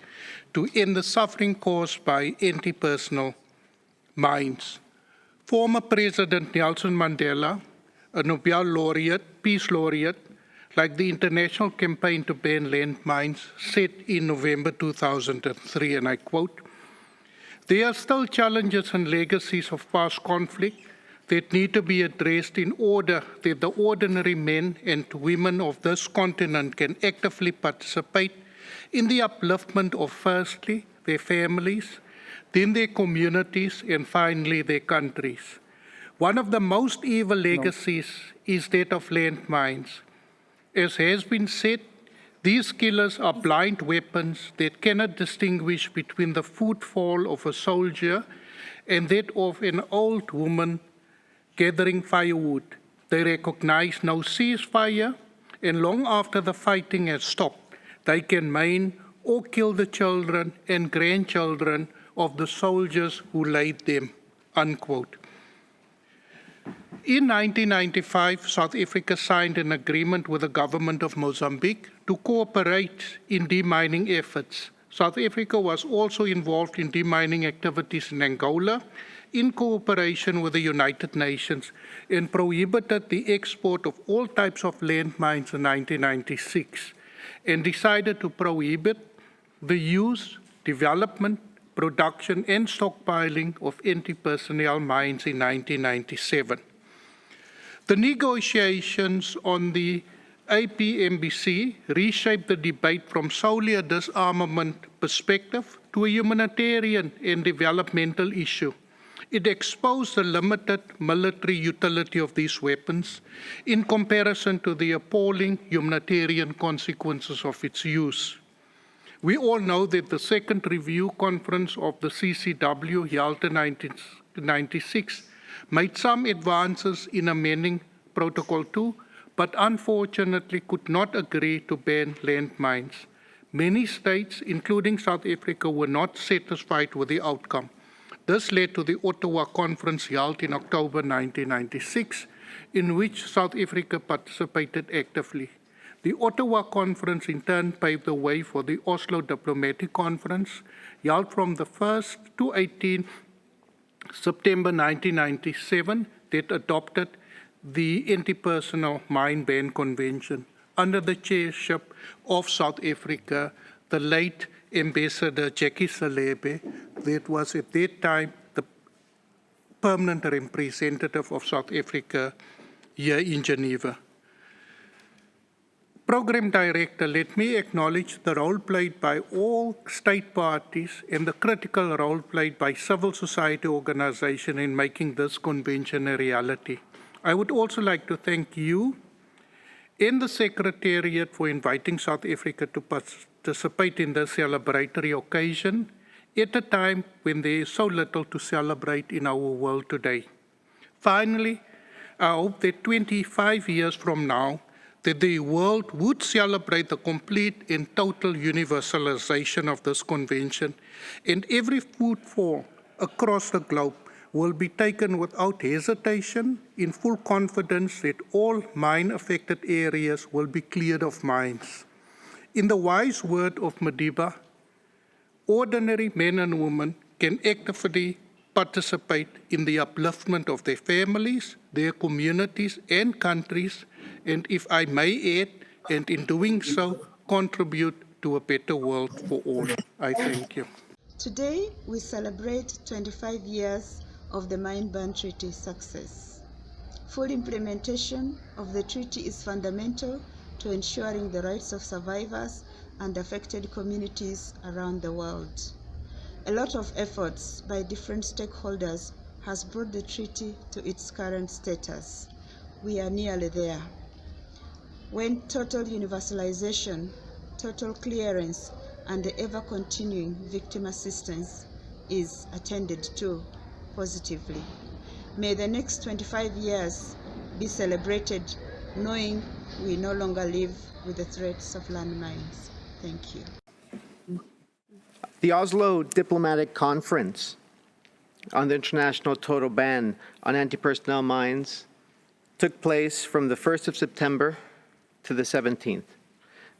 to end the suffering caused by anti-personnel mines. Former President Nelson Mandela, a Nobel laureate, peace laureate, like the international campaign to ban landmines, said in November 2003, and I quote, "There are still challenges and legacies of past conflict that need to be addressed in order that the ordinary men and women of this continent can actively participate in the upliftment of firstly their families, then their communities, and finally their countries. One of the most evil legacies is that of landmines. As has been said, these killers are blind weapons that cannot distinguish between the footfall of a soldier and that of an old woman gathering firewood. They recognize no ceasefire, and long after the fighting has stopped, they can maim or kill the children and grandchildren of the soldiers who laid them," unquote. In 1995, South Africa signed an agreement with the government of Mozambique to cooperate in demining efforts. South Africa was also involved in demining activities in Angola in cooperation with the United Nations and prohibited the export of all types of landmines in 1996 and decided to prohibit the use, development, production and stockpiling of anti-personnel mines in 1997. The negotiations on the APMBC reshaped the debate from solely a disarmament perspective to a humanitarian and developmental issue. It exposed the limited military utility of these weapons in comparison to the appalling humanitarian consequences of its use. We all know that the second review conference of the CCW held in 1996 made some advances in amending Protocol 2, but unfortunately could not agree to ban landmines. Many states, including South Africa, were not satisfied with the outcome. This led to the Ottawa Conference held in October 1996, in which South Africa participated actively. The Ottawa Conference in turn paved the way for the Oslo Diplomatic Conference, held from the 1st to 18 September 1997, that adopted the Anti-Personnel Mine Ban Convention under the chairship of South Africa, the late Ambassador Jackie Salebe, that was at that time the permanent representative of South Africa here in Geneva. Program Director, let me acknowledge the role played by all state parties and the critical role played by civil society organizations in making this convention a reality. I would also like to thank you and the Secretariat for inviting South Africa to participate in this celebratory occasion at a time when there is so little to celebrate in our world today. Finally, I hope that 25 years from now, that the world would celebrate the complete and total universalization of this convention, and every footfall across the globe will be taken without hesitation, in full confidence that all mine-affected areas will be cleared of mines. In the wise word of Madiba, ordinary men and women can actively participate in the upliftment of their families, their communities and countries, and if I may add, and in doing so, contribute to a better world for all. I thank you. Today, we celebrate 25 years of the Mine Ban Treaty success. Full implementation of the treaty is fundamental to ensuring the rights of survivors and affected communities around the world. A lot of efforts by different stakeholders has brought the treaty to its current status. We are nearly there. When total universalization, total clearance, and the ever-continuing victim assistance is attended to positively. May the next 25 years be celebrated knowing we no longer live with the threats of landmines. Thank you. The Oslo Diplomatic Conference on the International Total Ban on Anti-Personnel Mines took place from the 1st of September to the 17th.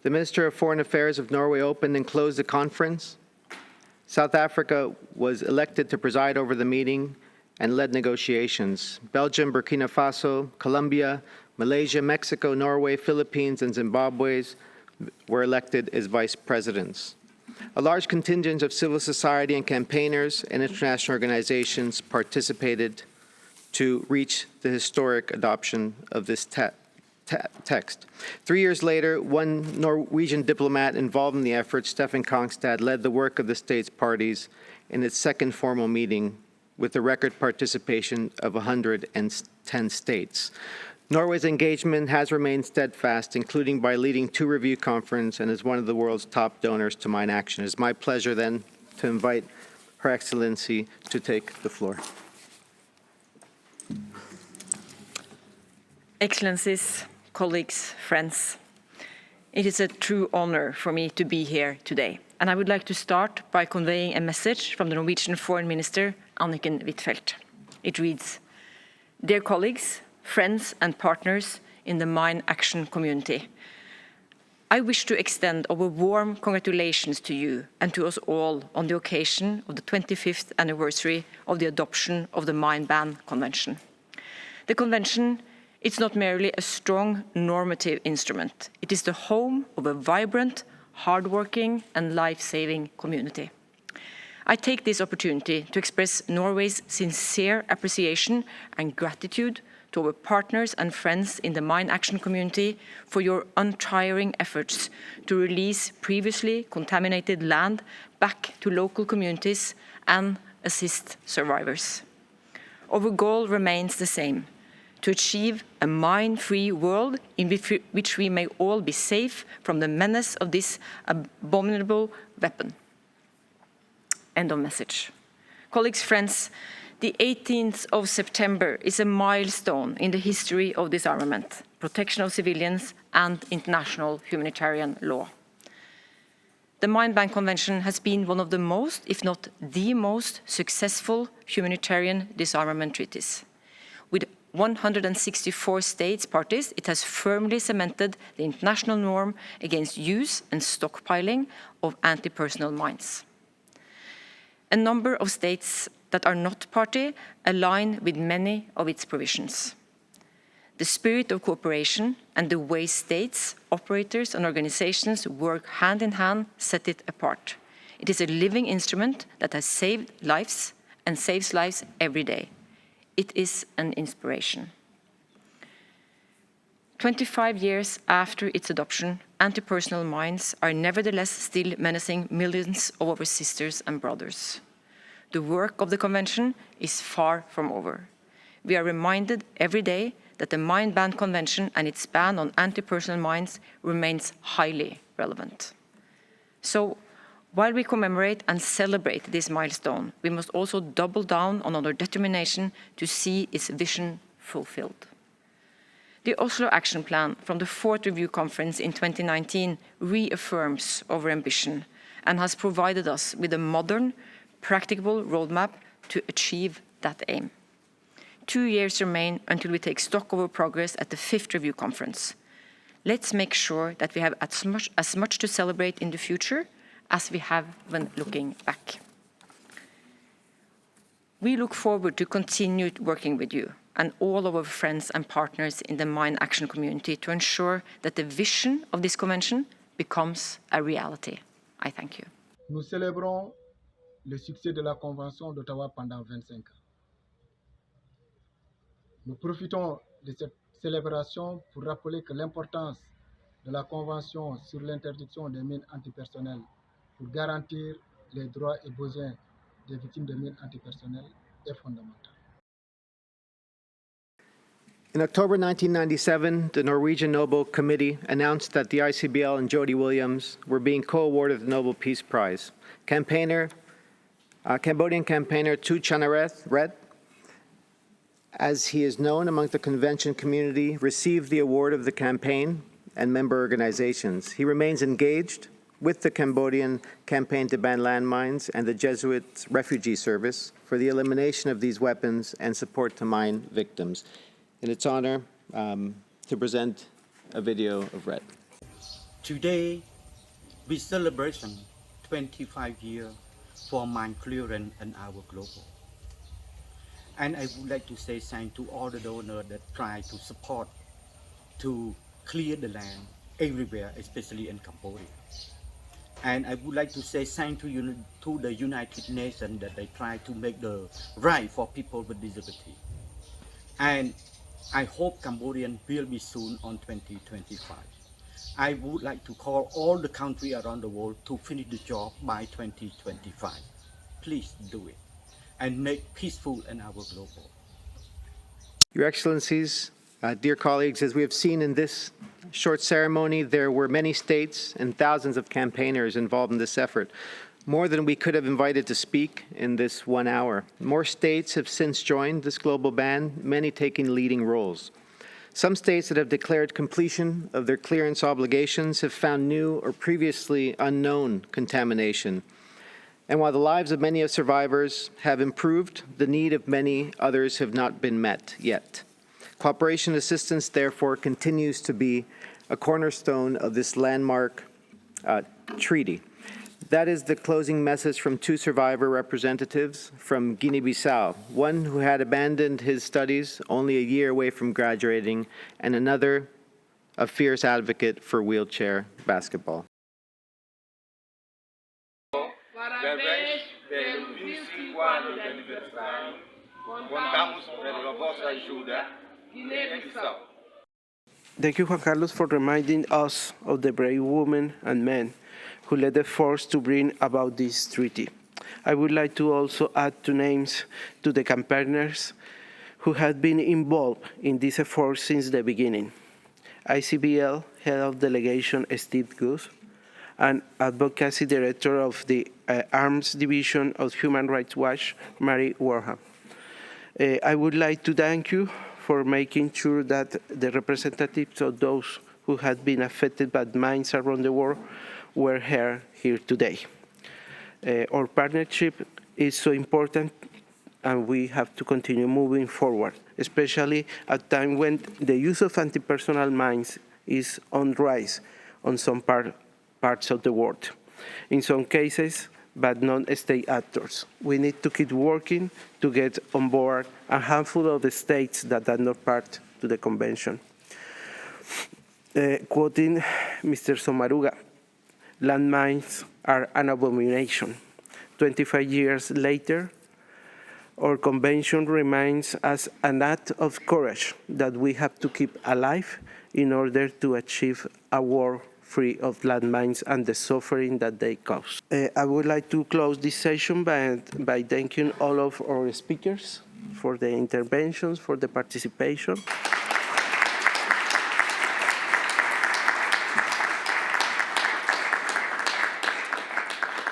The Minister of Foreign Affairs of Norway opened and closed the conference. South Africa was elected to preside over the meeting and led negotiations. Belgium, Burkina Faso, Colombia, Malaysia, Mexico, Norway, Philippines, and Zimbabwe were elected as vice presidents. A large contingent of civil society and campaigners and international organizations participated to reach the historic adoption of this text. 3 years later, one Norwegian diplomat involved in the effort, Stefan Kongstad, led the work of the states parties in its second formal meeting with a record participation of 110 states. Norway's engagement has remained steadfast, including by leading 2 review conferences and is one of the world's top donors to mine action. It is my pleasure then to invite Her Excellency to take the floor. Excellencies, colleagues, friends, it is a true honor for me to be here today. And I would like to start by conveying a message from the Norwegian Foreign Minister, Anniken Huitfeldt. It reads, "Dear colleagues, friends and partners in the mine action community, I wish to extend our warm congratulations to you and to us all on the occasion of the 25th anniversary of the adoption of the Mine Ban Convention. The Convention is not merely a strong normative instrument. It is the home of a vibrant, hardworking and life-saving community. I take this opportunity to express Norway's sincere appreciation and gratitude to our partners and friends in the mine action community for your untiring efforts to release previously contaminated land back to local communities and assist survivors. Our goal remains the same: to achieve a mine-free world in which we may all be safe from the menace of this abominable weapon. End of message. Colleagues, friends, the 18th of September is a milestone in the history of disarmament, protection of civilians, and international humanitarian law. The Mine Ban Convention has been one of the most, if not the most, successful humanitarian disarmament treaties. With 164 states parties, it has firmly cemented the international norm against use and stockpiling of anti-personnel mines. A number of states that are not party align with many of its provisions. The spirit of cooperation and the way states, operators and organizations work hand in hand set it apart. It is a living instrument that has saved lives and saves lives every day. It is an inspiration. 25 years after its adoption, anti-personnel mines are nevertheless still menacing millions of our sisters and brothers. The work of the Convention is far from over. We are reminded every day that the Mine Ban Convention and its ban on anti-personnel mines remains highly relevant. So, while we commemorate and celebrate this milestone, we must also double down on our determination to see its vision fulfilled. The Oslo Action Plan from the 4th Review Conference in 2019 reaffirms our ambition and has provided us with a modern, practicable roadmap to achieve that aim. 2 years remain until we take stock of our progress at the 5th Review Conference. Let's make sure that we have as much to celebrate in the future as we have when looking back. We look forward to continue working with you and all of our friends and partners in the mine action community to ensure that the vision of this convention becomes a reality. I thank you. Nous célébrons le succès de la Convention d'Ottawa pendant 25 ans. Nous profitons de cette célébration pour rappeler que l'importance de la Convention sur l'interdiction des mines antipersonnelles pour garantir les droits et besoins des victimes de mines antipersonnelles est fondamentale. In October 1997, the Norwegian Nobel Committee announced that the ICBL and Jody Williams were being co-awarded the Nobel Peace Prize. Cambodian campaigner Tu Chanareth, as he is known among the convention community, received the award of the campaign and member organizations. He remains engaged with the Cambodian campaign to ban landmines and the Jesuit Refugee Service for the elimination of these weapons and support to mine victims. In its honor, to present a video of Red. Today, we celebrate 25 years for mine clearance and our global. And I would like to say thank to all the donors that try to support to clear the land everywhere, especially in Cambodia. And I would like to say thank to the United Nations that they try to make the right for people with disability. And I hope Cambodian will be soon on 2025. I would like to call all the countries around the world to finish the job by 2025. Please do it and make peaceful in our global. Your Excellencies, dear colleagues, as we have seen in this short ceremony, there were many states and thousands of campaigners involved in this effort, more than we could have invited to speak in this 1 hour. More states have since joined this global ban, many taking leading roles. Some states that have declared completion of their clearance obligations have found new or previously unknown contamination. And while the lives of many of survivors have improved, the need of many others have not been met yet. Cooperation assistance, therefore, continues to be a cornerstone of this landmark treaty. That is the closing message from two survivor representatives from Guinea-Bissau, one who had abandoned his studies only a year away from graduating, and another a fierce advocate for wheelchair basketball. Thank you, Juan Carlos, for reminding us of the brave women and men who led the force to bring about this treaty. I would like to also add two names to the campaigners who have been involved in this effort since the beginning. ICBL Head of Delegation Steve Goose and Advocacy Director of the Arms Division of Human Rights Watch, Mary Wareham. I would like to thank you for making sure that the representatives of those who had been affected by mines around the world were here today. Our partnership is so important, and we have to continue moving forward, especially at a time when the use of anti-personnel mines is on rise on some parts of the world. In some cases, but non-state actors. We need to keep working to get on board a handful of the states that are not part to the convention. Quoting Mr. Sommaruga, landmines are an abomination. 25 years later, our convention remains as an act of courage that we have to keep alive in order to achieve a world free of landmines and the suffering that they cause. I would like to close this session by thanking all of our speakers for the interventions, for the participation.